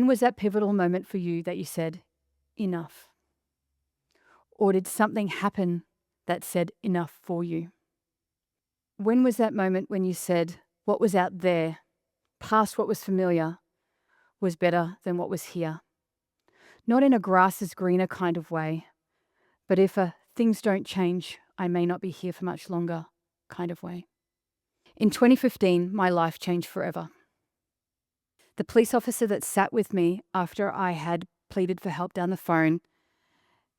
When was that pivotal moment for you that you said, enough? Or did something happen that said enough for you? When was that moment when you said what was out there, past what was familiar, was better than what was here? Not in a grass is greener kind of way, but if things don't change, I may not be here for much longer kind of way. In 2015, my life changed forever. The police officer that sat with me after I had pleaded for help down the phone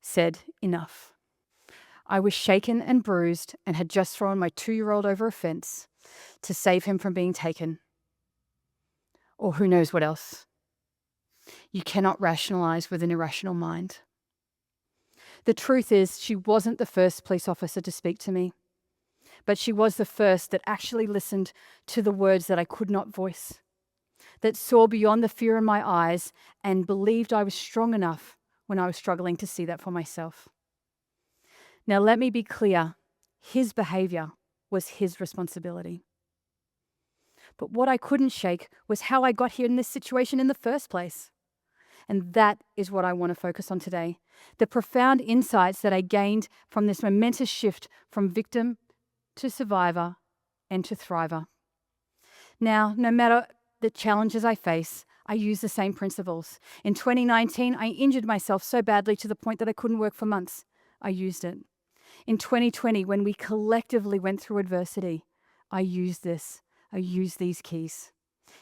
said, enough. I was shaken and bruised and had just thrown my 2-year-old over a fence to save him from being taken. Or who knows what else. You cannot rationalize with an irrational mind. The truth is, she wasn't the first police officer to speak to me, but she was the first that actually listened to the words that I could not voice, that saw beyond the fear in my eyes and believed I was strong enough when I was struggling to see that for myself. Now, let me be clear, his behavior was his responsibility. But what I couldn't shake was how I got here in this situation in the first place. And that is what I want to focus on today. The profound insights that I gained from this momentous shift from victim to survivor and to thriver. Now, no matter the challenges I face, I use the same principles. In 2019, I injured myself so badly to the point that I couldn't work for months. I used it. In 2020, when we collectively went through adversity, I used this. I used these keys.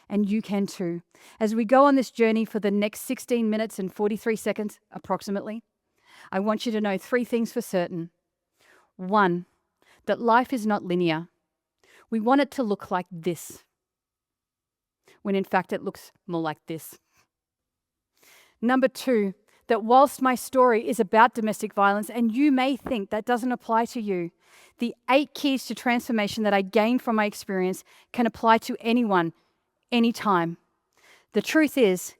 And you can too. As we go on this journey for the next 16 minutes and 43 seconds, approximately, I want you to know 3 things for certain. 1, that life is not linear. We want it to look like this, when in fact it looks more like this. Number 2, that whilst my story is about domestic violence, and you may think that doesn't apply to you, the 8 keys to transformation that I gained from my experience can apply to anyone, anytime. The truth is,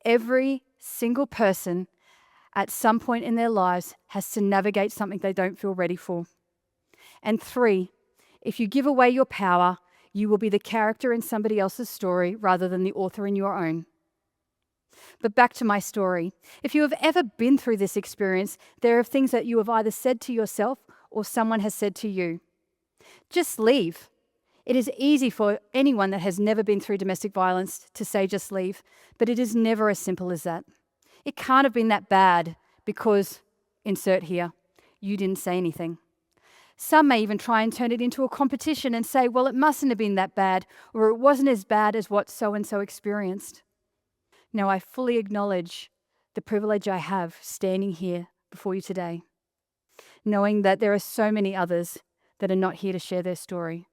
every single person at some point in their lives has to navigate something they don't feel ready for. And 3, if you give away your power, you will be the character in somebody else's story rather than the author in your own. But back to my story. If you have ever been through this experience, there are things that you have either said to yourself or someone has said to you. Just leave. It is easy for anyone that has never been through domestic violence to say just leave, but it is never as simple as that. It can't have been that bad because, insert here, you didn't say anything. Some may even try and turn it into a competition and say, well, it mustn't have been that bad, or it wasn't as bad as what so-and-so experienced. Now, I fully acknowledge the privilege I have standing here before you today, knowing that there are so many others that are not here to share their story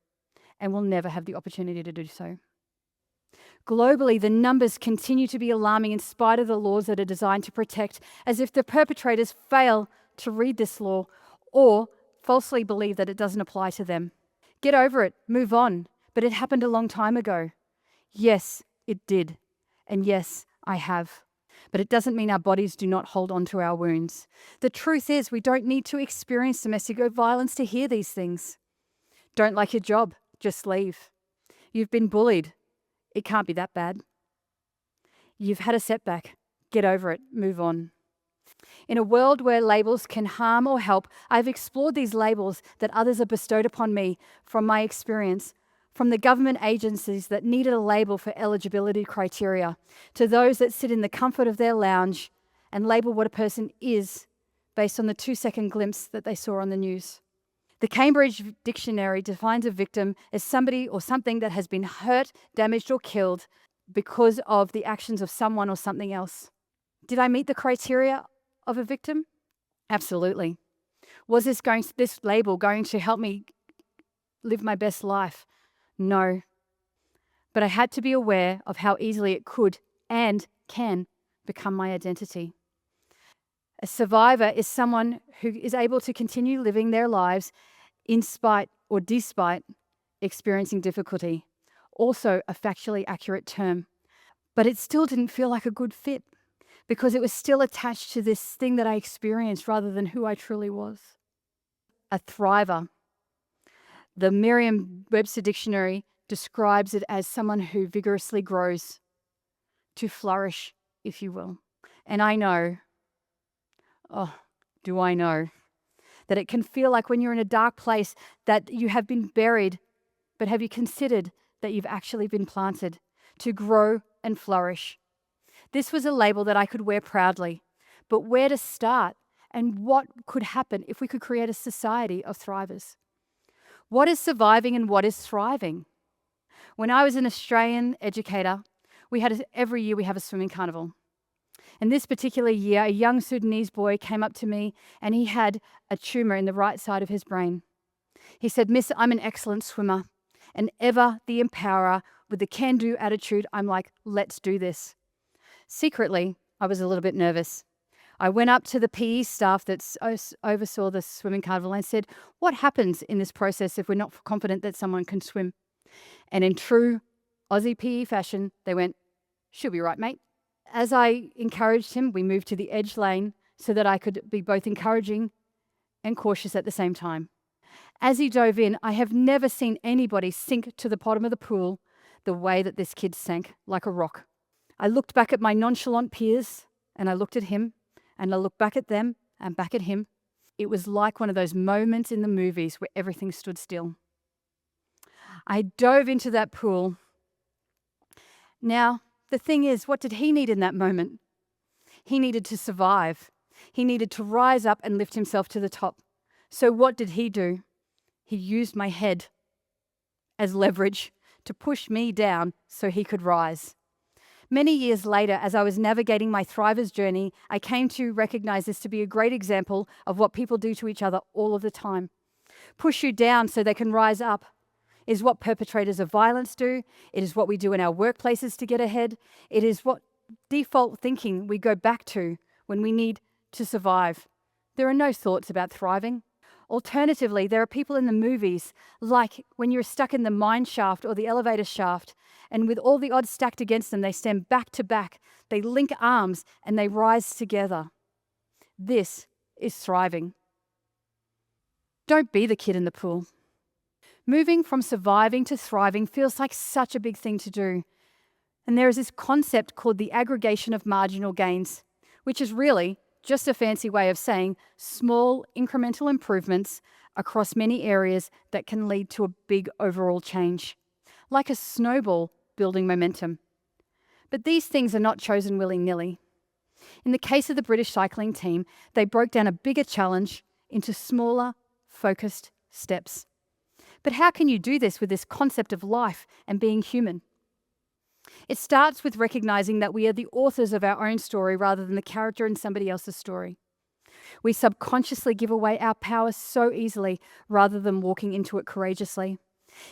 and will never have the opportunity to do so. Globally, the numbers continue to be alarming in spite of the laws that are designed to protect, as if the perpetrators fail to read this law or falsely believe that it doesn't apply to them. Get over it, move on, but it happened a long time ago. Yes, it did. And yes, I have. But it doesn't mean our bodies do not hold on to our wounds. The truth is, we don't need to experience domestic violence to hear these things. Don't like your job, just leave. You've been bullied. It can't be that bad. You've had a setback. Get over it, move on. In a world where labels can harm or help, I've explored these labels that others have bestowed upon me from my experience, from the government agencies that needed a label for eligibility criteria, to those that sit in the comfort of their lounge and label what a person is based on the 2-second glimpse that they saw on the news. The Cambridge Dictionary defines a victim as somebody or something that has been hurt, damaged, or killed because of the actions of someone or something else. Did I meet the criteria of a victim? Absolutely. Was this label going to help me live my best life? No. But I had to be aware of how easily it could and can become my identity. A survivor is someone who is able to continue living their lives in spite or despite experiencing difficulty. Also a factually accurate term. But it still didn't feel like a good fit because it was still attached to this thing that I experienced rather than who I truly was. A thriver. The Merriam-Webster Dictionary describes it as someone who vigorously grows, to flourish, if you will. And I know, oh, do I know, that it can feel like when you're in a dark place that you have been buried, but have you considered that you've actually been planted to grow and flourish? This was a label that I could wear proudly, but where to start and what could happen if we could create a society of thrivers? What is surviving and what is thriving? When I was an Australian educator, every year we have a swimming carnival. And this particular year, a young Sudanese boy came up to me and he had a tumor in the right side of his brain. He said, "Miss, I'm an excellent swimmer, and ever the empowerer with the can-do attitude, I'm like, let's do this." Secretly, I was a little bit nervous. I went up to the PE staff that oversaw the swimming carnival and said, "What happens in this process if we're not confident that someone can swim?" And in true Aussie PE fashion, they went, "She'll be right, mate." As I encouraged him, we moved to the edge lane so that I could be both encouraging and cautious at the same time. As he dove in, I have never seen anybody sink to the bottom of the pool the way that this kid sank, like a rock. I looked back at my nonchalant peers, and I looked at him, and I looked back at them, and back at him. It was like one of those moments in the movies where everything stood still. I dove into that pool. Now, the thing is, what did he need in that moment? He needed to survive. He needed to rise up and lift himself to the top. So what did he do? He used my head as leverage to push me down so he could rise. Many years later, as I was navigating my Thrivers journey, I came to recognize this to be a great example of what people do to each other all of the time. Push you down so they can rise up is what perpetrators of violence do. It is what we do in our workplaces to get ahead. It is what default thinking we go back to when we need to survive. There are no thoughts about thriving. Alternatively, there are people in the movies, like when you're stuck in the mine shaft or the elevator shaft, and with all the odds stacked against them, they stand back to back, they link arms, and they rise together. This is thriving. Don't be the kid in the pool. Moving from surviving to thriving feels like such a big thing to do. And there is this concept called the aggregation of marginal gains, which is really just a fancy way of saying small incremental improvements across many areas that can lead to a big overall change, like a snowball building momentum. But these things are not chosen willy-nilly. In the case of the British cycling team, they broke down a bigger challenge into smaller, focused steps. But how can you do this with this concept of life and being human? It starts with recognizing that we are the authors of our own story rather than the character in somebody else's story. We subconsciously give away our power so easily rather than walking into it courageously.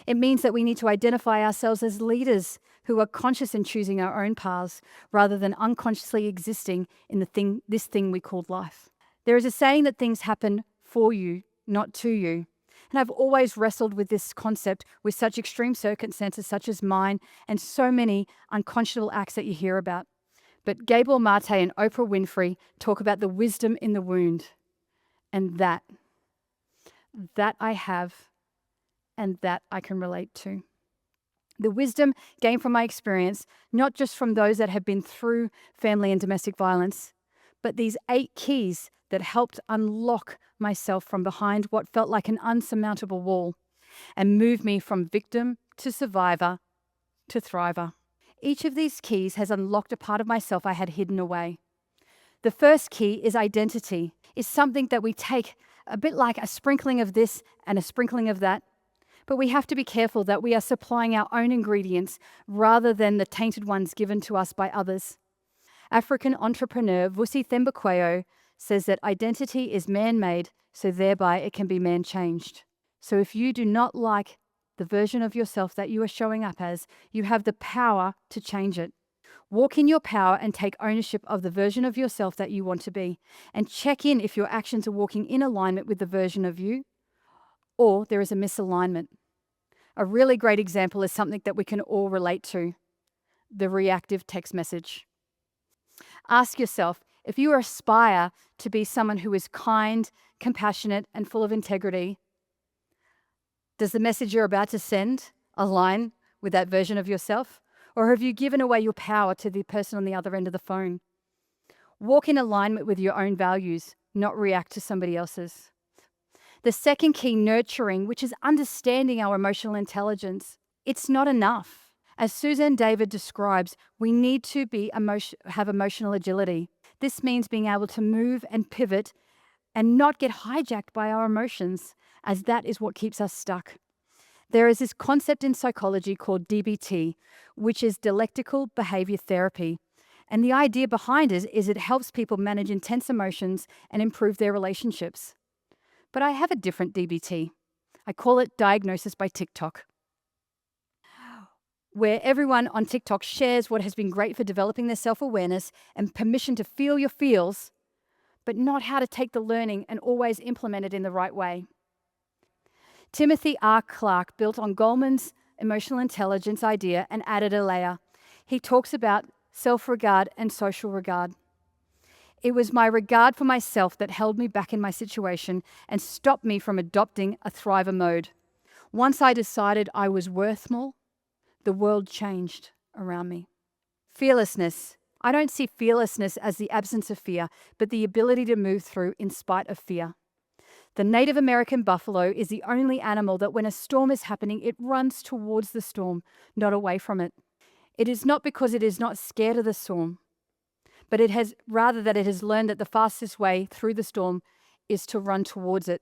It means that we need to identify ourselves as leaders who are conscious in choosing our own paths rather than unconsciously existing in this thing we call life. There is a saying that things happen for you, not to you. And I've always wrestled with this concept with such extreme circumstances such as mine and so many unconscionable acts that you hear about. But Gabor Mate and Oprah Winfrey talk about the wisdom in the wound. And that I have and that I can relate to. The wisdom gained from my experience, not just from those that have been through family and domestic violence, but these 8 keys that helped unlock myself from behind what felt like an unsurmountable wall and move me from victim to survivor to thriver. Each of these keys has unlocked a part of myself I had hidden away. The first key is identity. It's something that we take a bit like a sprinkling of this and a sprinkling of that, but we have to be careful that we are supplying our own ingredients rather than the tainted ones given to us by others. African entrepreneur Vusi Thembekwayo says that identity is man-made, so thereby it can be man-changed. So if you do not like the version of yourself that you are showing up as, you have the power to change it. Walk in your power and take ownership of the version of yourself that you want to be, and check in if your actions are walking in alignment with the version of you, or there is a misalignment. A really great example is something that we can all relate to, the reactive text message. Ask yourself, if you aspire to be someone who is kind, compassionate, and full of integrity, does the message you're about to send align with that version of yourself? Or have you given away your power to the person on the other end of the phone? Walk in alignment with your own values, not react to somebody else's. The second key, nurturing, which is understanding our emotional intelligence. It's not enough. As Suzanne David describes, we need to have emotional agility. This means being able to move and pivot and not get hijacked by our emotions, as that is what keeps us stuck. There is this concept in psychology called DBT, which is dialectical behavior therapy. And the idea behind it is it helps people manage intense emotions and improve their relationships. But I have a different DBT. I call it Diagnosis by TikTok, where everyone on TikTok shares what has been great for developing their self-awareness and permission to feel your feels, but not how to take the learning and always implement it in the right way. Timothy R. Clark built on Goleman's emotional intelligence idea and added a layer. He talks about self-regard and social regard. It was my regard for myself that held me back in my situation and stopped me from adopting a thriver mode. Once I decided I was worth more, the world changed around me. Fearlessness. I don't see fearlessness as the absence of fear, but the ability to move through in spite of fear. The Native American buffalo is the only animal that when a storm is happening, it runs towards the storm, not away from it. It is not because it is not scared of the storm, but it has learned that the fastest way through the storm is to run towards it.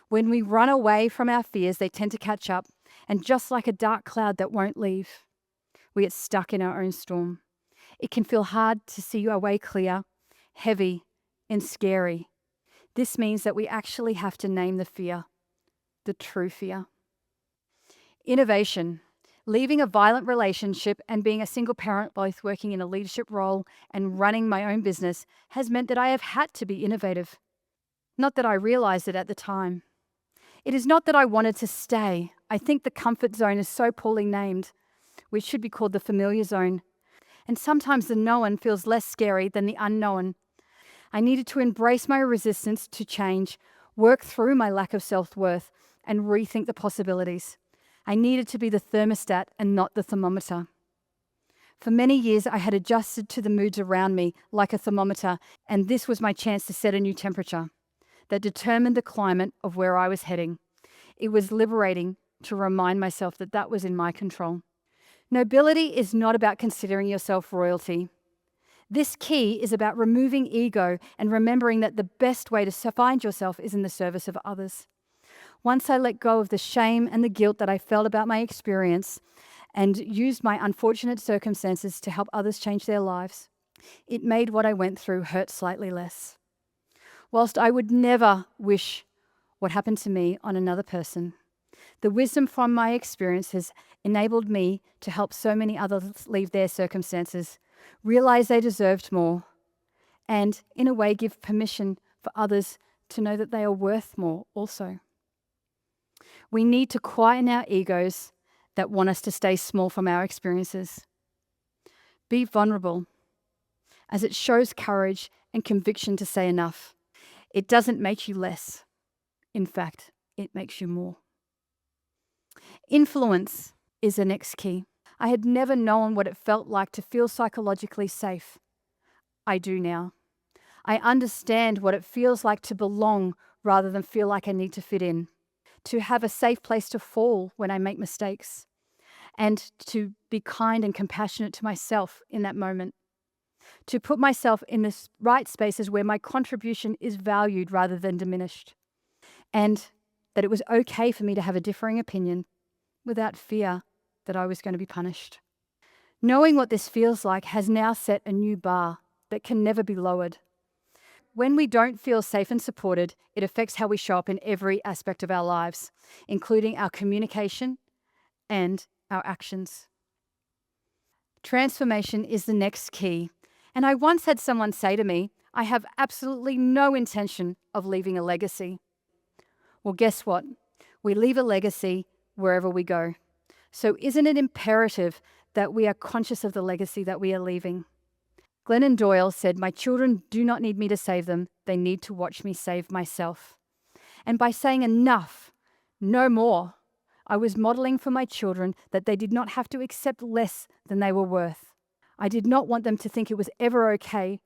When we run away from our fears, they tend to catch up, and just like a dark cloud that won't leave, we get stuck in our own storm. It can feel hard to see our way clear, heavy, and scary. This means that we actually have to name the fear, the true fear. Innovation. Leaving a violent relationship and being a single parent, both working in a leadership role and running my own business, has meant that I have had to be innovative. Not that I realized it at the time. It is not that I wanted to stay. I think the comfort zone is so poorly named, which should be called the familiar zone. And sometimes the known feels less scary than the unknown. I needed to embrace my resistance to change, work through my lack of self-worth, and rethink the possibilities. I needed to be the thermostat and not the thermometer. For many years, I had adjusted to the moods around me like a thermometer, and this was my chance to set a new temperature that determined the climate of where I was heading. It was liberating to remind myself that that was in my control. Nobility is not about considering yourself royalty. This key is about removing ego and remembering that the best way to find yourself is in the service of others. Once I let go of the shame and the guilt that I felt about my experience and used my unfortunate circumstances to help others change their lives, it made what I went through hurt slightly less. Whilst I would never wish what happened to me on another person, the wisdom from my experience has enabled me to help so many others leave their circumstances, realize they deserved more, and in a way give permission for others to know that they are worth more also. We need to quieten our egos that want us to stay small from our experiences. Be vulnerable, as it shows courage and conviction to say enough. It doesn't make you less. In fact, it makes you more. Influence is the next key. I had never known what it felt like to feel psychologically safe. I do now. I understand what it feels like to belong rather than feel like I need to fit in, to have a safe place to fall when I make mistakes, and to be kind and compassionate to myself in that moment, to put myself in the right spaces where my contribution is valued rather than diminished, and that it was okay for me to have a differing opinion without fear that I was going to be punished. Knowing what this feels like has now set a new bar that can never be lowered. When we don't feel safe and supported, it affects how we show up in every aspect of our lives, including our communication and our actions. Transformation is the next key. And I once had someone say to me, I have absolutely no intention of leaving a legacy. Well, guess what? We leave a legacy wherever we go. So isn't it imperative that we are conscious of the legacy that we are leaving? Glennon Doyle said, "My children do not need me to save them. They need to watch me save myself." And by saying enough, no more, I was modeling for my children that they did not have to accept less than they were worth. I did not want them to think it was ever okay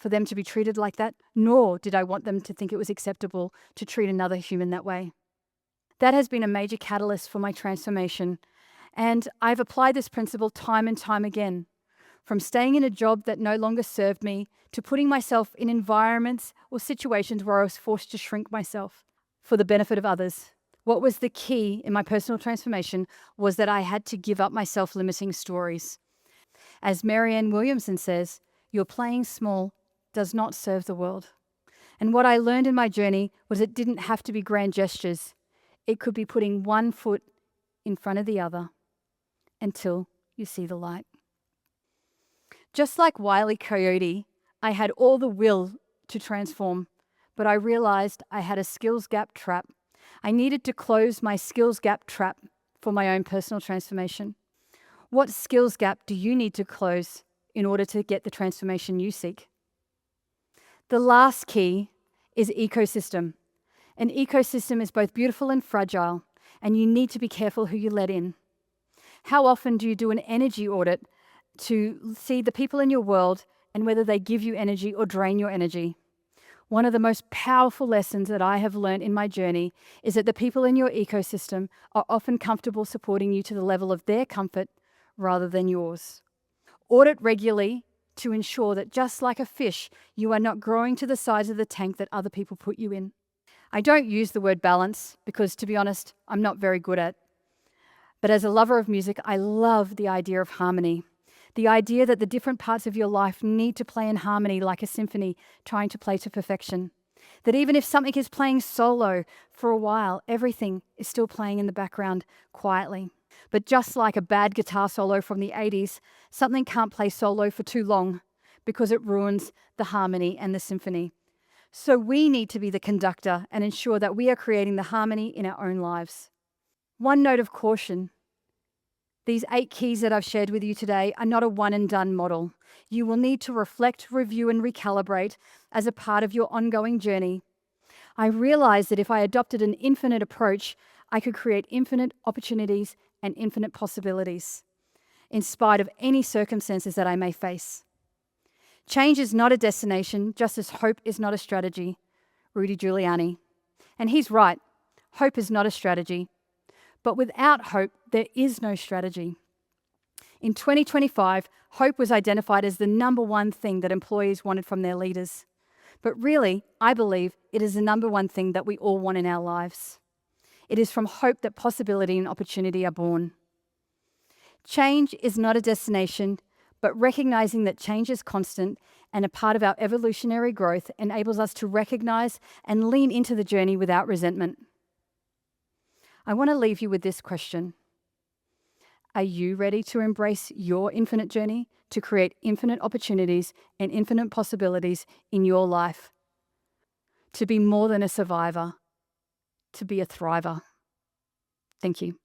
for them to be treated like that, nor did I want them to think it was acceptable to treat another human that way. That has been a major catalyst for my transformation, and I've applied this principle time and time again, from staying in a job that no longer served me to putting myself in environments or situations where I was forced to shrink myself for the benefit of others. What was the key in my personal transformation was that I had to give up my self-limiting stories. As Marianne Williamson says, your playing small does not serve the world. And what I learned in my journey was it didn't have to be grand gestures. It could be putting one foot in front of the other until you see the light. Just like Wile E. Coyote, I had all the will to transform, but I realized I had a skills gap trap. I needed to close my skills gap trap for my own personal transformation. What skills gap do you need to close in order to get the transformation you seek? The last key is ecosystem. An ecosystem is both beautiful and fragile, and you need to be careful who you let in. How often do you do an energy audit to see the people in your world and whether they give you energy or drain your energy? One of the most powerful lessons that I have learned in my journey is that the people in your ecosystem are often comfortable supporting you to the level of their comfort rather than yours. Audit regularly to ensure that just like a fish, you are not growing to the size of the tank that other people put you in. I don't use the word balance because, to be honest, I'm not very good at. But as a lover of music, I love the idea of harmony. The idea that the different parts of your life need to play in harmony like a symphony trying to play to perfection. That even if something is playing solo for a while, everything is still playing in the background quietly. But just like a bad guitar solo from the 80s, something can't play solo for too long because it ruins the harmony and the symphony. So we need to be the conductor and ensure that we are creating the harmony in our own lives. One note of caution. These 8 keys that I've shared with you today are not a one and done model. You will need to reflect, review, and recalibrate as a part of your ongoing journey. I realized that if I adopted an infinite approach, I could create infinite opportunities and infinite possibilities, in spite of any circumstances that I may face. Change is not a destination, just as hope is not a strategy. Rudy Giuliani. And he's right. Hope is not a strategy. But without hope, there is no strategy. In 2025, hope was identified as the number one thing that employees wanted from their leaders. But really, I believe it is the number one thing that we all want in our lives. It is from hope that possibility and opportunity are born. Change is not a destination, but recognizing that change is constant and a part of our evolutionary growth enables us to recognize and lean into the journey without resentment. I want to leave you with this question. Are you ready to embrace your infinite journey to create infinite opportunities and infinite possibilities in your life? To be more than a survivor, to be a thriver. Thank you.